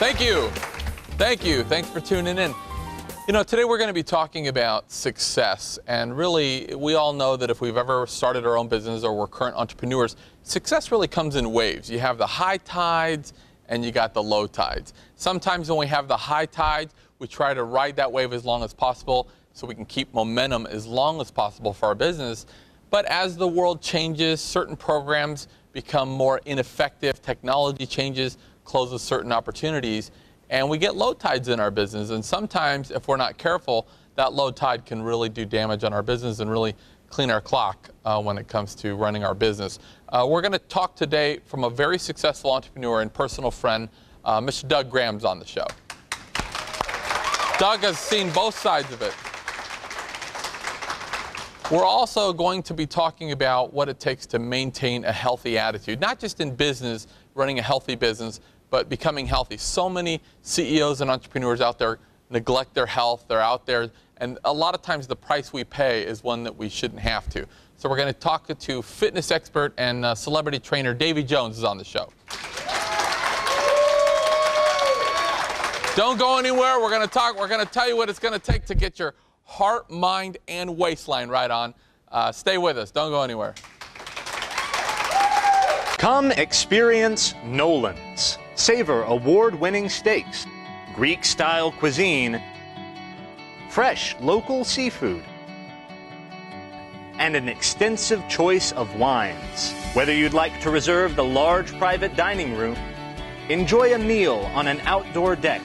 Thank you. Thank you. Thanks for tuning in. You know, today we're going to be talking about success. And really, we all know that if we've ever started our own business or we're current entrepreneurs, success really comes in waves. You have the high tides and you got the low tides. Sometimes when we have the high tides, we try to ride that wave as long as possible so we can keep momentum as long as possible for our business. But as the world changes, certain programs become more ineffective, technology changes, closes certain opportunities, and we get low tides in our business. And sometimes, if we're not careful, that low tide can really do damage on our business and really clean our clock when it comes to running our business. We're going to talk today from a very successful entrepreneur and personal friend, Mr. Doug Graham's on the show. Doug has seen both sides of it. We're also going to be talking about what it takes to maintain a healthy attitude, not just in business, running a healthy business, but becoming healthy. So many CEOs and entrepreneurs out there neglect their health. They're out there, and a lot of times the price we pay is one that we shouldn't have to. So we're going to talk to fitness expert and celebrity trainer Davey Jones is on the show. Don't go anywhere. We're going to tell you what it's going to take to get your heart, mind, and waistline right on. Stay with us. Don't go anywhere. Come experience Nolan's. Savor award-winning steaks, Greek-style cuisine, fresh local seafood, and an extensive choice of wines. Whether you'd like to reserve the large private dining room, enjoy a meal on an outdoor deck,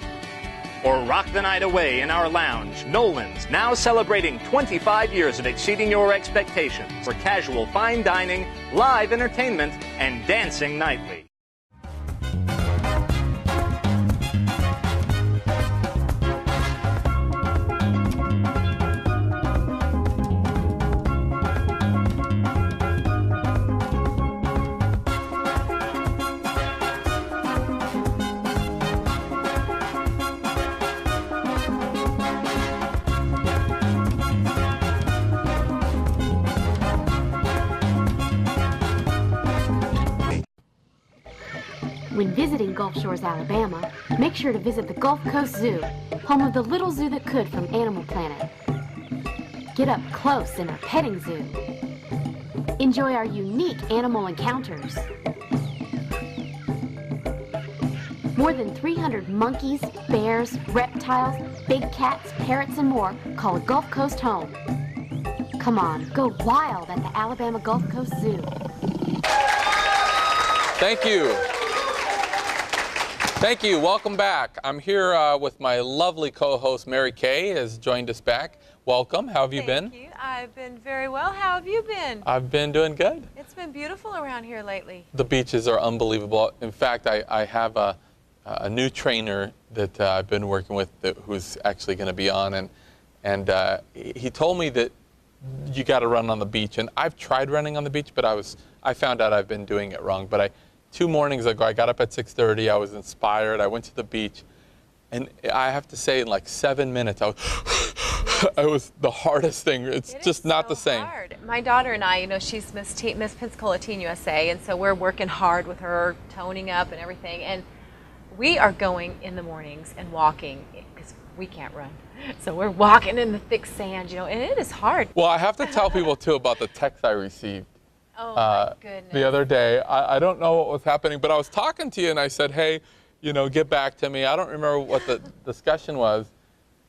or rock the night away in our lounge, Nolan's, now celebrating 25 years of exceeding your expectations for casual fine dining, live entertainment, and dancing nightly. When visiting Gulf Shores, Alabama, make sure to visit the Gulf Coast Zoo, home of the little zoo that could from Animal Planet. Get up close in our petting zoo. Enjoy our unique animal encounters. More than 300 monkeys, bears, reptiles, big cats, parrots, and more call Gulf Coast home. Come on, go wild at the Alabama Gulf Coast Zoo. Thank you. Thank you. Welcome back. I'm here with my lovely co-host, Mary Kay, has joined us back. Welcome. How have you been? Thank you. I've been very well. How have you been? I've been doing good. It's been beautiful around here lately. The beaches are unbelievable. In fact, I have a new trainer that I've been working with who's actually going to be on, and he told me that you got to run on the beach. And I've tried running on the beach, but I found out I've been doing it wrong. But 2 mornings ago, I got up at 6:30. I was inspired. I went to the beach, and I have to say, in like 7 minutes, it was the hardest thing. It's just not the same. Hard. My daughter and I, you know, she's Miss Pensacola Teen USA, and so we're working hard with her, toning up and everything. And we are going in the mornings and walking because we can't run. So we're walking in the thick sand, you know, and it is hard. Well, I have to tell people too about the text I received. Oh my goodness. The other day. I don't know what was happening, but I was talking to you and I said, hey, you know, get back to me. I don't remember what the discussion was.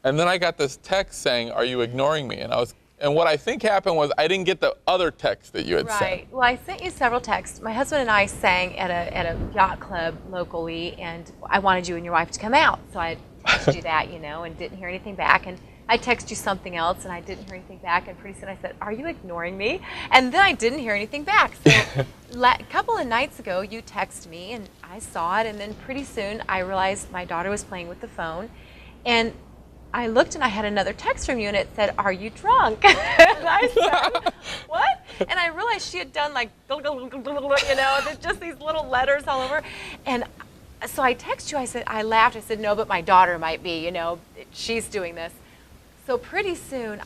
And then I got this text saying, are you ignoring me? And what I think happened was I didn't get the other text that you had sent. Right. Well, I sent you several texts. My husband and I sang at a yacht club locally, and I wanted you and your wife to come out. So I texted you that, you know, and didn't hear anything back. And I texted you something else, and I didn't hear anything back. And pretty soon I said, are you ignoring me? And then I didn't hear anything back. So a couple of nights ago, you texted me, and I saw it. And then pretty soon I realized my daughter was playing with the phone. And I looked, and I had another text from you, and it said, are you drunk? And I said, what? And I realized she had done like, you know, just these little letters all over. And so I texted you. I said, I laughed. I said, no, but my daughter might be, you know, she's doing this. So pretty soon,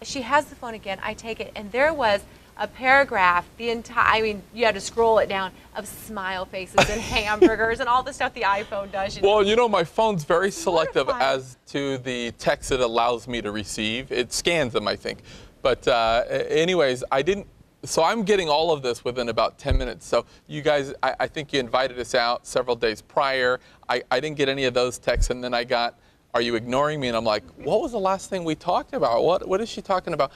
she has the phone again, I take it, and there was a paragraph, I mean, you had to scroll it down, of smile faces and hamburgers and all the stuff the iPhone does. Well, you know, my phone's very selective as to the text it allows me to receive. It scans them, I think. But anyways, so I'm getting all of this within about 10 minutes. So you guys, I think you invited us out several days prior. I didn't get any of those texts, and then I got, "Are you ignoring me?" And I'm like, what was the last thing we talked about? What is she talking about?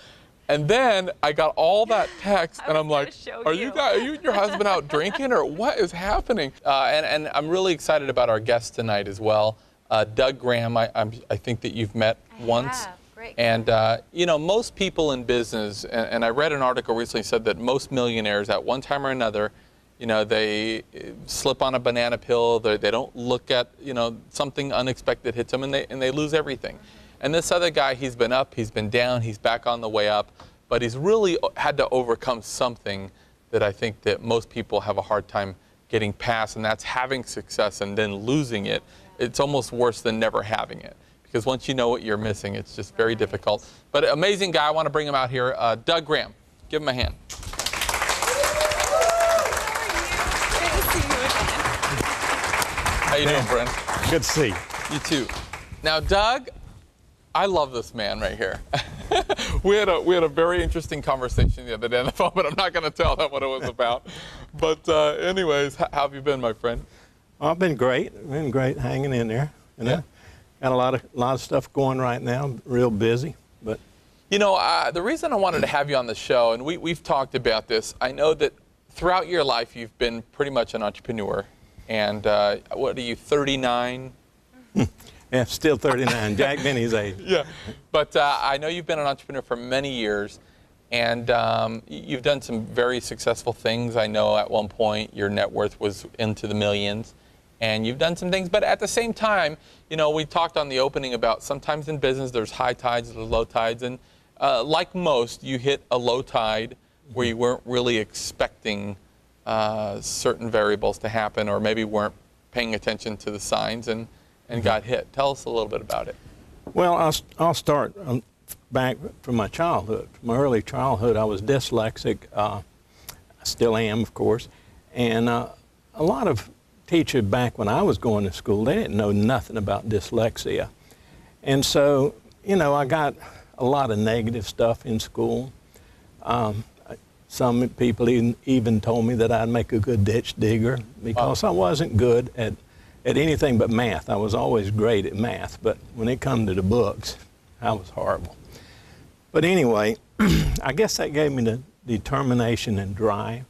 And then I got all that text, and I'm like, are you and your husband out drinking, or what is happening? And I'm really excited about our guest tonight as well. Doug Graham, I think that you've met once. Great. And, you know, most people in business, and I read an article recently said that most millionaires at one time or another, you know, they slip on a banana peel, they don't look at, you know, something unexpected hits them, and they lose everything. And this other guy, he's been up, he's been down, he's back on the way up, but he's really had to overcome something that I think that most people have a hard time getting past, and that's having success and then losing it. It's almost worse than never having it, because once you know what you're missing, it's just very difficult. But amazing guy, I want to bring him out here. Doug Graham, give him a hand. Good to see you again. How you doing, Brent? Good to see you. You too. Now, Doug, I love this man right here. we had a very interesting conversation the other day on the phone, but I'm not going to tell them what it was about. But anyways, how have you been, my friend? I've been great. Hanging in there. You know? Yeah. Got a lot of stuff going right now. Real busy, but. You know, the reason I wanted to have you on the show, and we've talked about this, I know that throughout your life you've been pretty much an entrepreneur. And what are you, 39? Yeah, still 39. Jack Benny's age. Yeah, but I know you've been an entrepreneur for many years, and you've done some very successful things. I know at one point your net worth was into the millions, and you've done some things. But at the same time, you know, we talked on the opening about sometimes in business there's high tides, there's low tides, and like most, you hit a low tide where you weren't really expecting certain variables to happen, or maybe weren't paying attention to the signs and got hit. Tell us a little bit about it. Well, I'll start back from my childhood. My early childhood, I was dyslexic. I still am, of course. And a lot of teachers back when I was going to school, they didn't know nothing about dyslexia. And so, you know, I got a lot of negative stuff in school. Some people even told me that I'd make a good ditch digger because I wasn't good at anything but math. I was always great at math, but when it come to the books, I was horrible. But anyway, I guess that gave me the determination and drive,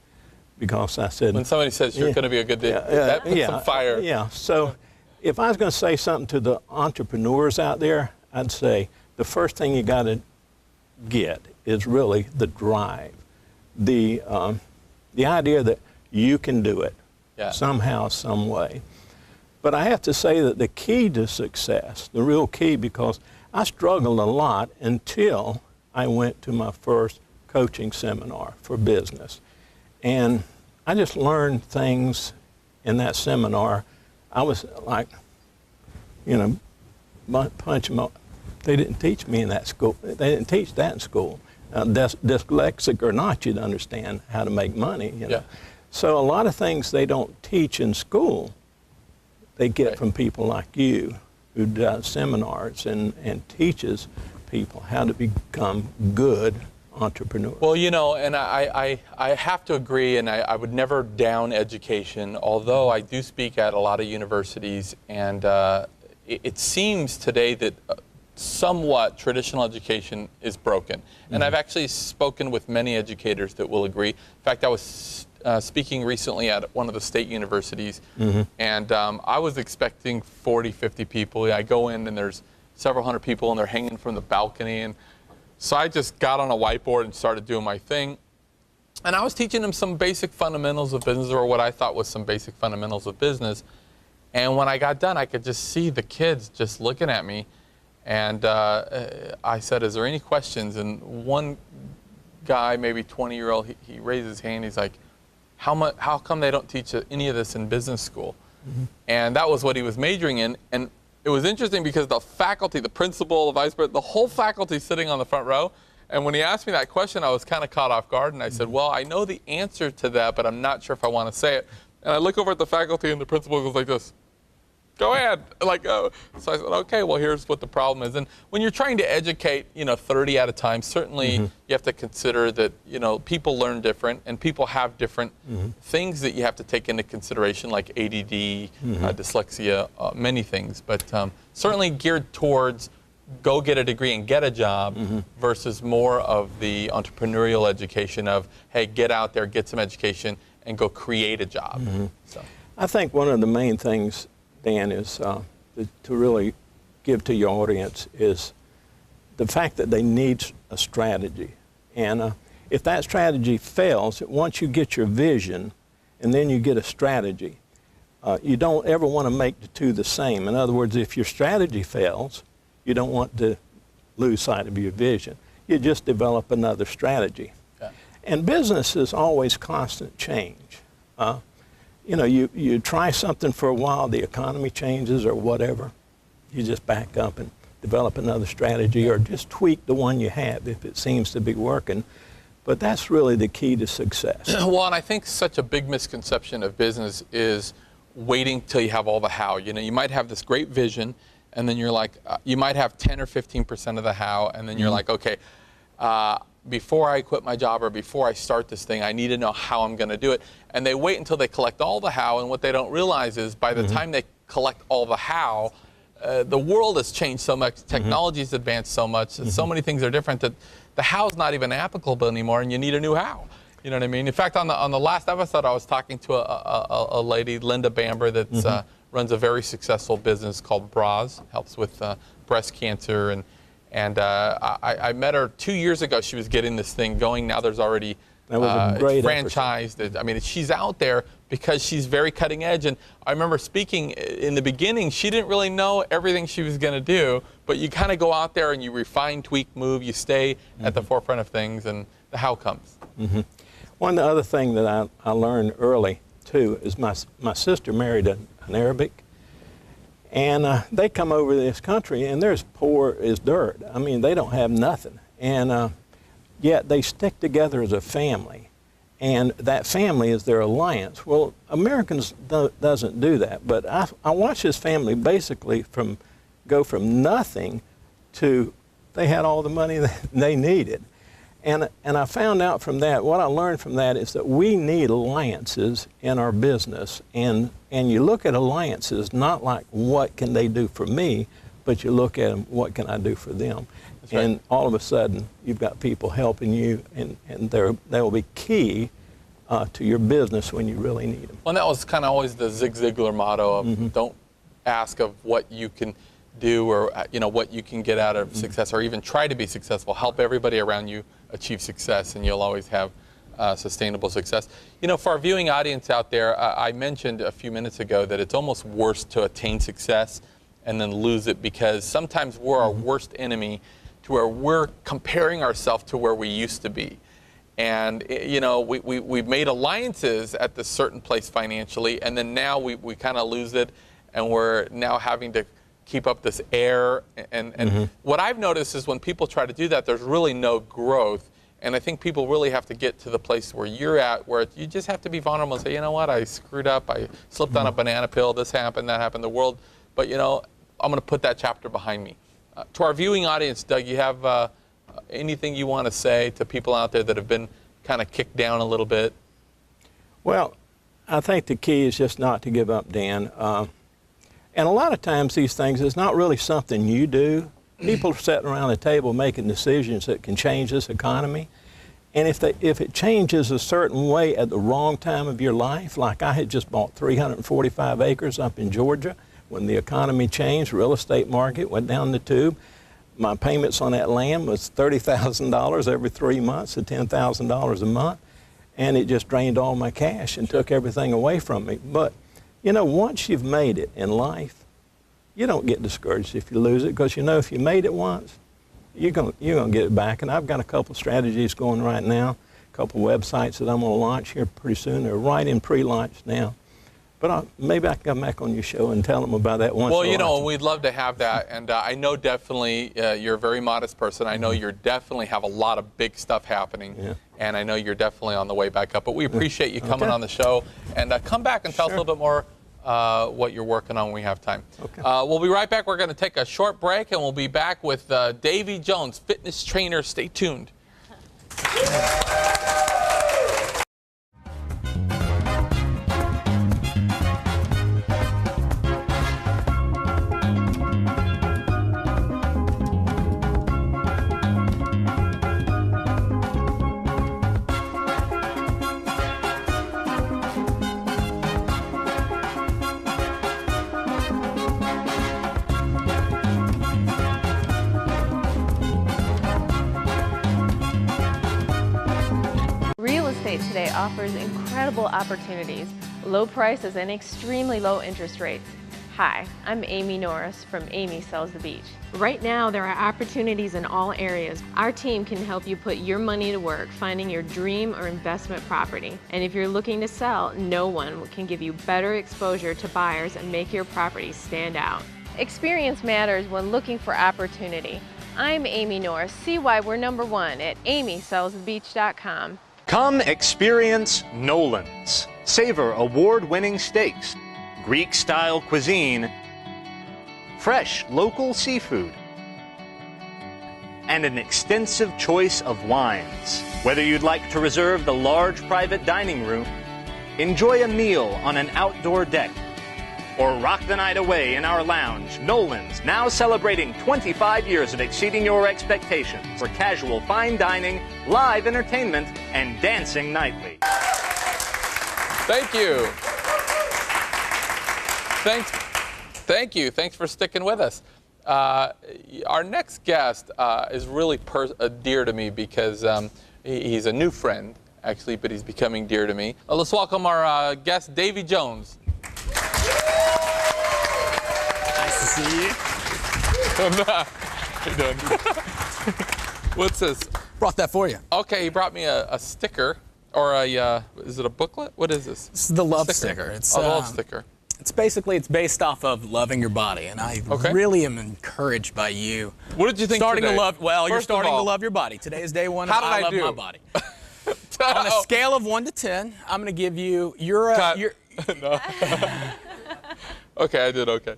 because I said... When somebody says you're going to be a good day, that puts some fire. Yeah, so if I was going to say something to the entrepreneurs out there, I'd say the first thing you got to get is really the drive, the idea that you can do it somehow, some way. But I have to say that the key to success, the real key, because I struggled a lot until I went to my first coaching seminar for business. And I just learned things in that seminar. I was like, you know, punch them up. They didn't teach me in that school. They didn't teach that in school. Dyslexic or not, you'd understand how to make money. You know? Yeah. So a lot of things they don't teach in school, they get from people like you, who does seminars and teaches people how to become good entrepreneurs. Well, you know, and I have to agree, and I would never down education, although I do speak at a lot of universities, and it seems today that somewhat traditional education is broken. And I've actually spoken with many educators that will agree. In fact, I was speaking recently at one of the state universities, and I was expecting 40, 50 people. I go in and there's several hundred people and they're hanging from the balcony, and so I just got on a whiteboard and started doing my thing. And I was teaching them some basic fundamentals of business, or what I thought was some basic fundamentals of business. And when I got done, I could just see the kids just looking at me. And I said, is there any questions? And one guy, maybe 20-year-old, he raised his hand. He's like, how come they don't teach any of this in business school? And that was what he was majoring in. And it was interesting because the faculty, the principal, the vice president, the whole faculty sitting on the front row, And when he asked me that question, I was kind of caught off guard, and I said, well, I know the answer to that, but I'm not sure if I want to say it. And I look over at the faculty, and the principal goes like this. Go ahead. Like, oh. So I said, okay, well, here's what the problem is. And when you're trying to educate, 30 at a time, certainly you have to consider that, people learn different and people have different things that you have to take into consideration, like ADD, dyslexia, many things. But certainly geared towards go get a degree and get a job versus more of the entrepreneurial education of, hey, get out there, get some education, and go create a job. So I think one of the main things, Dan, is to really give to your audience is the fact that they need a strategy. And if that strategy fails, once you get your vision and then you get a strategy, you don't ever want to make the two the same. In other words, if your strategy fails, you don't want to lose sight of your vision. You just develop another strategy. Okay. And business is always constant change. You try something for a while, the economy changes or whatever, you just back up and develop another strategy or just tweak the one you have if it seems to be working. But that's really the key to success. Well, and I think such a big misconception of business is waiting till you have all the how. You might have this great vision, and then you're like, you might have 10 or 15% of the how, and then you're like, okay, before I quit my job or before I start this thing, I need to know how I'm going to do it. And they wait until they collect all the how, and what they don't realize is by the time they collect all the how, the world has changed so much, technology's advanced so much, so many things are different that the how's not even applicable anymore, and you need a new how. You know what I mean? In fact, on the last episode, I was talking to a lady, Linda Bamber, that runs a very successful business called Bras, helps with breast cancer, and I met her 2 years ago. She was getting this thing going. Now there's already franchised. I mean, she's out there because she's very cutting edge. And I remember speaking in the beginning, she didn't really know everything she was going to do, but you kind of go out there and you refine, tweak, move, you stay at the forefront of things, and the how comes. One other thing that I learned early, too, is my sister married an Arabic. And they come over to this country, and they're as poor as dirt. I mean, they don't have nothing. And yet they stick together as a family. And that family is their alliance. Well, Americans doesn't do that. But I watched this family basically go from nothing to they had all the money that they needed. And I found out from that, what I learned from that is that we need alliances in our business. And you look at alliances not like what can they do for me, but you look at them, what can I do for them? That's right. And all of a sudden, you've got people helping you, and they will be key to your business when you really need them. Well, and that was kind of always the Zig Ziglar motto of don't ask of what you can do or what you can get out of success, or even try to be successful. Help everybody around you achieve success, and you'll always have sustainable success. For our viewing audience out there, I mentioned a few minutes ago that it's almost worse to attain success and then lose it, because sometimes we're our worst enemy, to where we're comparing ourselves to where we used to be. And we've made alliances at this certain place financially, and then now we kind of lose it, and we're now having to keep up this air. And what I've noticed is when people try to do that, there's really no growth. And I think people really have to get to the place where you're at, where you just have to be vulnerable and say, you know what, I screwed up, I slipped on a banana peel, this happened, that happened, the world, but I'm going to put that chapter behind me. To our viewing audience, Doug, you have anything you want to say to people out there that have been kind of kicked down a little bit? Well, I think the key is just not to give up, Dan. And a lot of times these things, it's not really something you do. People are sitting around the table making decisions that can change this economy. And if it changes a certain way at the wrong time of your life, like I had just bought 345 acres up in Georgia, when the economy changed, real estate market went down the tube. My payments on that land was $30,000 every 3 months to $10,000 a month. And it just drained all my cash and took everything away from me. But once you've made it in life, you don't get discouraged if you lose it, because if you made it once, you're gonna get it back. And I've got a couple strategies going right now, a couple websites that I'm going to launch here pretty soon. They're right in pre-launch now. But maybe I can come back on your show and tell them about that once. Well, you know, we'd love to have that. And I know definitely you're a very modest person. I know you definitely have a lot of big stuff happening. Yeah. And I know you're definitely on the way back up. But we appreciate you coming on the show. And come back and tell us a little bit more what you're working on when we have time. Okay. We'll be right back. We're going to take a short break, and we'll be back with Davey Jones, fitness trainer. Stay tuned. Real estate today offers incredible opportunities, low prices, and extremely low interest rates. Hi, I'm Amy Norris from Amy Sells the Beach. Right now, there are opportunities in all areas. Our team can help you put your money to work finding your dream or investment property. And if you're looking to sell, no one can give you better exposure to buyers and make your property stand out. Experience matters when looking for opportunity. I'm Amy Norris. See why we're #1 at amysellsthebeach.com. Come experience Nolan's. Savor award-winning steaks, Greek-style cuisine, fresh local seafood, and an extensive choice of wines. Whether you'd like to reserve the large private dining room, enjoy a meal on an outdoor deck, or rock the night away in our lounge, Nolan's now celebrating 25 years of exceeding your expectations for casual fine dining, live entertainment, and dancing nightly. Thank you. Thank you. Thanks for sticking with us. Our next guest is really dear to me because he's a new friend, actually, but he's becoming dear to me. Let's welcome our guest, Davey Jones. Nice to see you. How you doing? What's this? Brought that for you. Okay, he brought me a sticker, or is it a booklet? What is this? This is the love sticker. It's a love sticker. It's based off of loving your body, and I really am encouraged by you. What did you think starting today? to love? Well, you're First of starting to all, love your body. Today is day one. How of did I I love do? my body. On a scale of 1 to 10, I'm going to give you your. No. Okay, I did okay.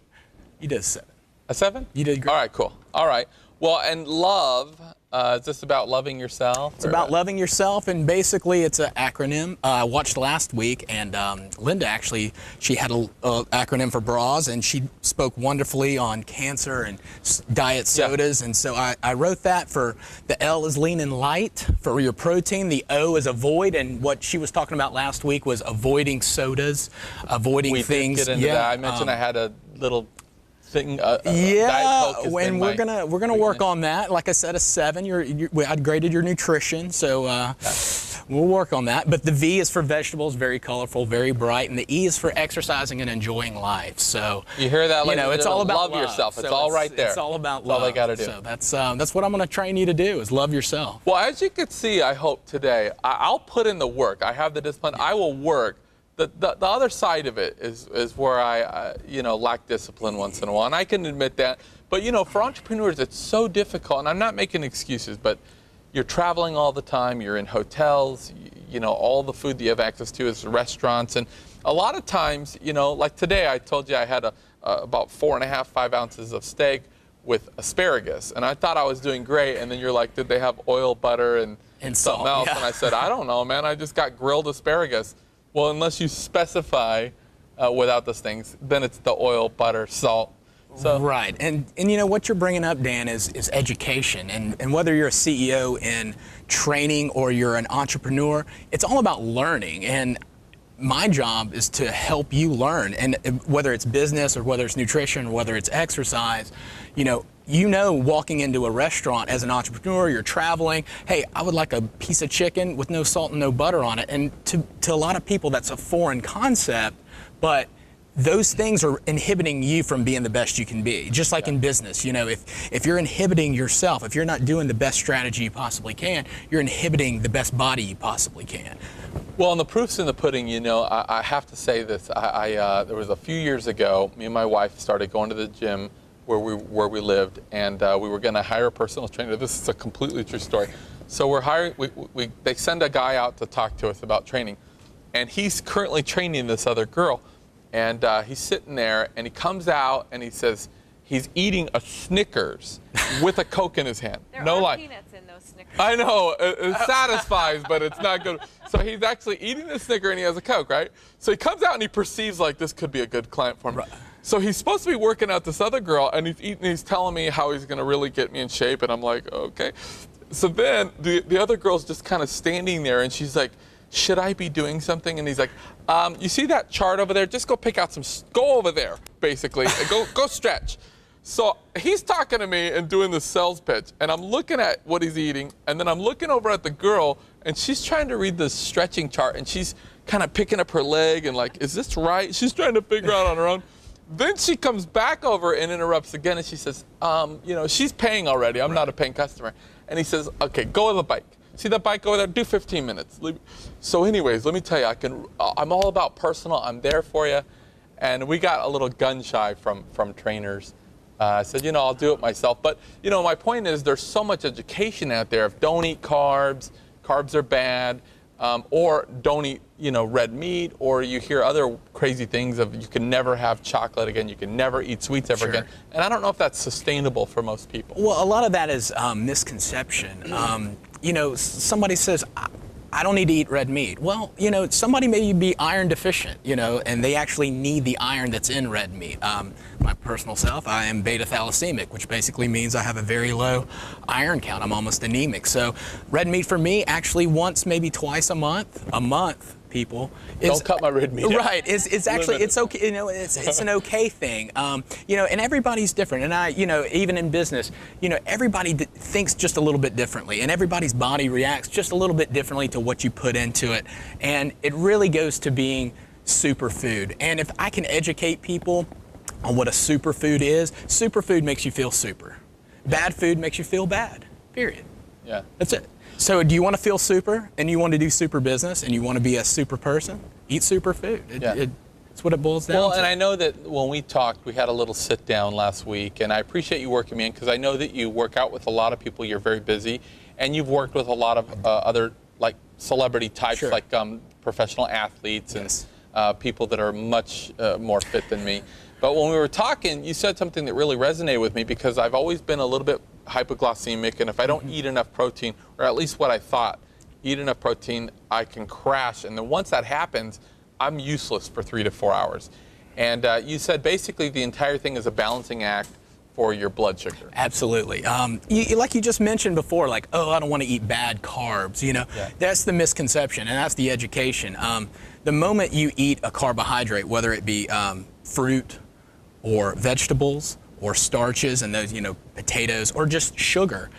You did a 7. A 7? You did great. All right, cool. All right. Well, and love, is this about loving yourself? It's about loving yourself, and basically it's an acronym. I watched last week, and Linda actually, she had an acronym for bras, and she spoke wonderfully on cancer and diet sodas, and so I wrote that. For the L is lean and light for your protein, the O is avoid, and what she was talking about last week was avoiding sodas, avoiding things. We did get into that. I mentioned I had a little thing. Diet Coke has and been we're gonna work on that. Like I said, a 7. I'd graded your nutrition, so we'll work on that. But the V is for vegetables, very colorful, very bright, and the E is for exercising and enjoying life. So you hear that? It's all about love yourself. So it's all right there. It's all about that's love. all I got to do. So that's what I'm gonna train you to do, is love yourself. Well, as you can see, I hope today, I'll put in the work. I have the discipline. I will work. The other side of it is where I lack discipline once in a while, and I can admit that. But for entrepreneurs, it's so difficult, and I'm not making excuses, but you're traveling all the time. You're in hotels. All the food that you have access to is restaurants, and a lot of times, like today, I told you I had about 4.5, 5 ounces of steak with asparagus, and I thought I was doing great. And then you're like, did they have oil, butter, and something salt, else? yeah. And I said, I don't know, man. I just got grilled asparagus. Well, unless you specify without those things, then it's the oil, butter, salt. So. Right, and what you're bringing up, Dan, is education, and whether you're a CEO in training or you're an entrepreneur, it's all about learning. And my job is to help you learn, and whether it's business or whether it's nutrition or whether it's exercise, walking into a restaurant as an entrepreneur, you're traveling, hey, I would like a piece of chicken with no salt and no butter on it. And to a lot of people, that's a foreign concept, but those things are inhibiting you from being the best you can be. Just like in business, if you're inhibiting yourself, if you're not doing the best strategy you possibly can, you're inhibiting the best body you possibly can. Well, and the proof's in the pudding. You know, I have to say this. There was a few years ago, me and my wife started going to the gym where we lived, and we were going to hire a personal trainer. This is a completely true story. So we're hiring. They send a guy out to talk to us about training, and he's currently training this other girl, and he's sitting there, and he comes out and he says he's eating a Snickers with a Coke in his hand. There no are lie. peanuts in those Snickers. I know, it satisfies, but it's not good. So he's actually eating the Snicker and he has a Coke, right? So he comes out and he perceives like this could be a good client for him. Right. So he's supposed to be working out this other girl, and he's eating, he's telling me how he's gonna really get me in shape, and I'm like, okay. So then the other girl's just kind of standing there, and she's like, should I be doing something? And he's like, you see that chart over there? Just go pick out go over there, basically, and go stretch. So he's talking to me and doing the sales pitch, and I'm looking at what he's eating, and then I'm looking over at the girl, and she's trying to read the stretching chart, and she's kind of picking up her leg and like, is this right? She's trying to figure out on her own. Then she comes back over and interrupts again, and she says, you know, she's paying already. I'm not a paying customer. And he says, okay, go with the bike. See that bike over there? Do 15 minutes. So anyways, let me tell you, I'm all about personal. I'm there for you. And we got a little gun shy from trainers. I said, you know, I'll do it myself. But, you know, my point is there's so much education out there of don't eat carbs, carbs are bad, or don't eat, you know, red meat, or you hear other crazy things of you can never have chocolate again, you can never eat sweets ever again. And I don't know if that's sustainable for most people. Well, a lot of that is misconception. You know, somebody says, I don't need to eat red meat. Well, you know, somebody may be iron deficient, you know, and they actually need the iron that's in red meat. My personal self, I am beta thalassemia, which basically means I have a very low iron count. I'm almost anemic. So red meat for me, actually once, maybe twice a month, people. Don't cut my red meat out. Right. It's actually, it's okay, you know, it's an okay thing. You know, and everybody's different. And you know, even in business, you know, everybody thinks just a little bit differently, and everybody's body reacts just a little bit differently to what you put into it. And it really goes to being superfood. And if I can educate people on what a superfood is, superfood makes you feel super. Bad food makes you feel bad, period. Yeah. That's it. So do you want to feel super, and you want to do super business, and you want to be a super person? Eat super food. It's what it boils down to. Well, and I know that when we talked, we had a little sit down last week, and I appreciate you working me in because I know that you work out with a lot of people. You're very busy, and you've worked with a lot of other like celebrity types, like professional athletes and people that are much more fit than me. But when we were talking, you said something that really resonated with me because I've always been a little bit hypoglycemic, and if I don't eat enough protein, or at least what I thought, eat enough protein, I can crash. And then once that happens, I'm useless for 3 to 4 hours. And you said basically the entire thing is a balancing act for your blood sugar. Absolutely. Like you just mentioned before, like, oh, I don't want to eat bad carbs, you know, that's the misconception, and that's the education. The moment you eat a carbohydrate, whether it be fruit or vegetables or starches and those, you know, potatoes or just sugar,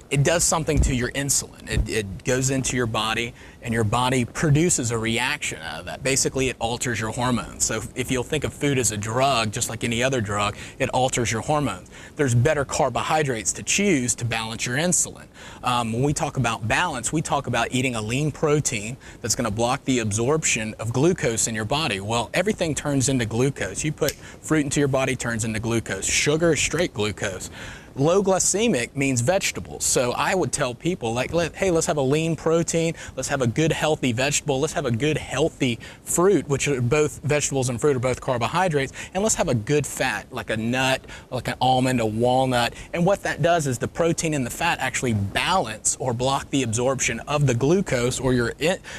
it does something to your insulin. It goes into your body, and your body produces a reaction out of that. Basically, it alters your hormones. So if you'll think of food as a drug, just like any other drug, it alters your hormones. There's better carbohydrates to choose to balance your insulin. When we talk about balance, we talk about eating a lean protein that's going to block the absorption of glucose in your body. Well, everything turns into glucose. You put fruit into your body, turns into glucose. Sugar is straight glucose. Low glycemic means vegetables. So I would tell people, like, hey, let's have a lean protein, let's have a good healthy vegetable, let's have a good healthy fruit, which are both vegetables and fruit are both carbohydrates, and let's have a good fat, like a nut, like an almond, a walnut. And what that does is the protein and the fat actually balance or block the absorption of the glucose, or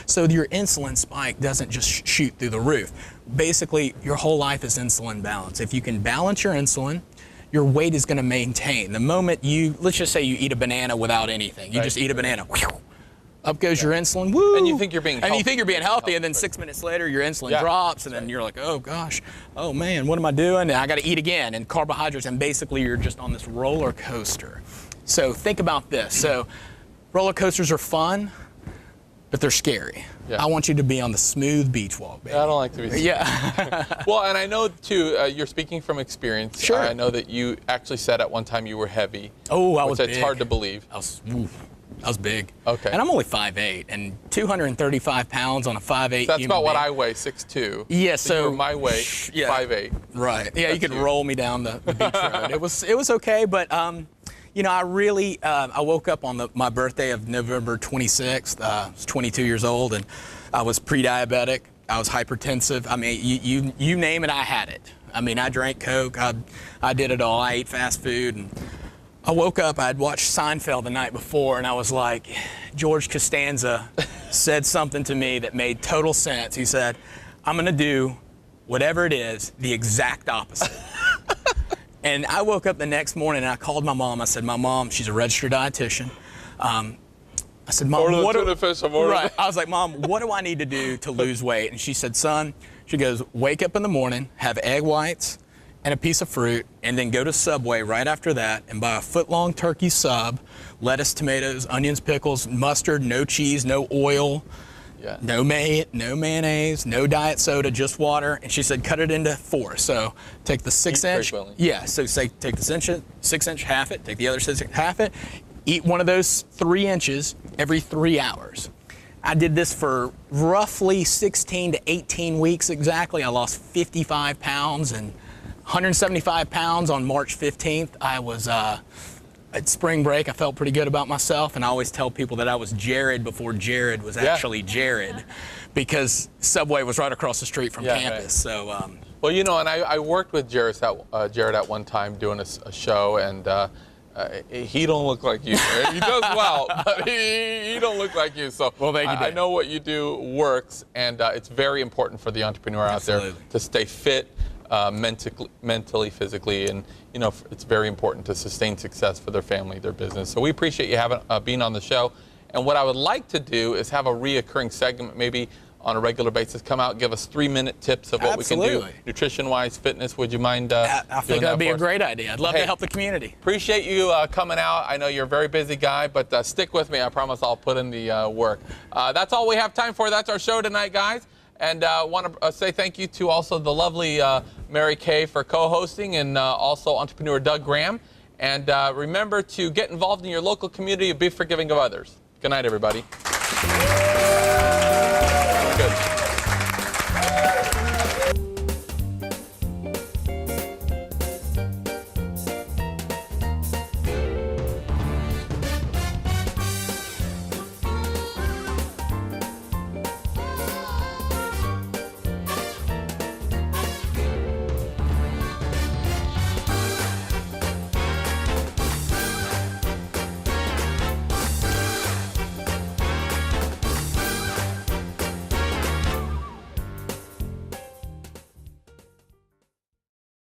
so your insulin spike doesn't just shoot through the roof. Basically, your whole life is insulin balance. If you can balance your insulin, your weight is going to maintain. The moment let's just say you eat a banana without anything. You just eat a banana. Whew, up goes your insulin. Woo! And you think you're being healthy. And you think you're being healthy, and then 6 minutes later, your insulin drops, and then you're like, oh gosh, oh man, what am I doing? And I got to eat again. And carbohydrates, and basically you're just on this roller coaster. So think about this. So roller coasters are fun, but they're scary. I want you to be on the smooth beach walk, baby. I don't like to be smooth. Well, and I know, too, you're speaking from experience. I know that you actually said at one time you were heavy. Oh, I was big. It's hard to believe. I was, I was big. Okay. And I'm only 5'8", and 235 pounds on a 5'8". That's about what I weigh, 6'2". Yeah, so you were my weight, yeah, 5'8". Right. Yeah, That's you could you. roll me down the beach road. It was okay, but you know, I really I woke up on my birthday of November 26th. I was 22 years old, and I was pre-diabetic. I was hypertensive. I mean, you name it, I had it. I mean, I drank Coke. I did it all. I ate fast food, and I woke up. I had watched Seinfeld the night before, and I was like, George Costanza said something to me that made total sense. He said, "I'm going to do whatever it is, the exact opposite." And I woke up the next morning, and I called my mom. I said, "My mom, she's a registered dietitian." I said, "Mom, Order the what tuna fish, I'm ordering right. I was like, "Mom, what do I need to do to lose weight?" And she said, "Son," she goes, "wake up in the morning, have egg whites and a piece of fruit, and then go to Subway right after that and buy a foot-long turkey sub, lettuce, tomatoes, onions, pickles, mustard, no cheese, no oil, Yeah. no mayonnaise, no diet soda, just water." And she said, "cut it into 4. So take the 6-inch. frequently. Yeah. So say take the 6-inch, half it. Take the other 6-inch, half it. Eat one of those 3 inches every 3 hours." I did this for roughly 16 to 18 weeks exactly. I lost 55 pounds and 175 pounds on March 15th. I was at spring break. I felt pretty good about myself, and I always tell people that I was Jared before Jared was actually Jared, because Subway was right across the street from campus. Right. So, Well, you know, and I worked with Jared at one time doing a show, and he don't look like you. He does well, but he don't look like you. So well, thank you, I know what you do works, and it's very important for the entrepreneur out there to stay fit, mentally, physically, and you know, it's very important to sustain success for their family, their business. So we appreciate you having being on the show. And what I would like to do is have a reoccurring segment, maybe on a regular basis, come out, give us 3-minute tips of what we can do, nutrition-wise, fitness. Would you mind I think that'd be a great idea. I'd love to help the community. Appreciate you coming out. I know you're a very busy guy, but stick with me. I promise I'll put in the work. That's all we have time for. That's our show tonight, guys. And I want to say thank you to also the lovely Mary Kay for co-hosting, and also entrepreneur Doug Graham. And remember to get involved in your local community and be forgiving of others. Good night, everybody.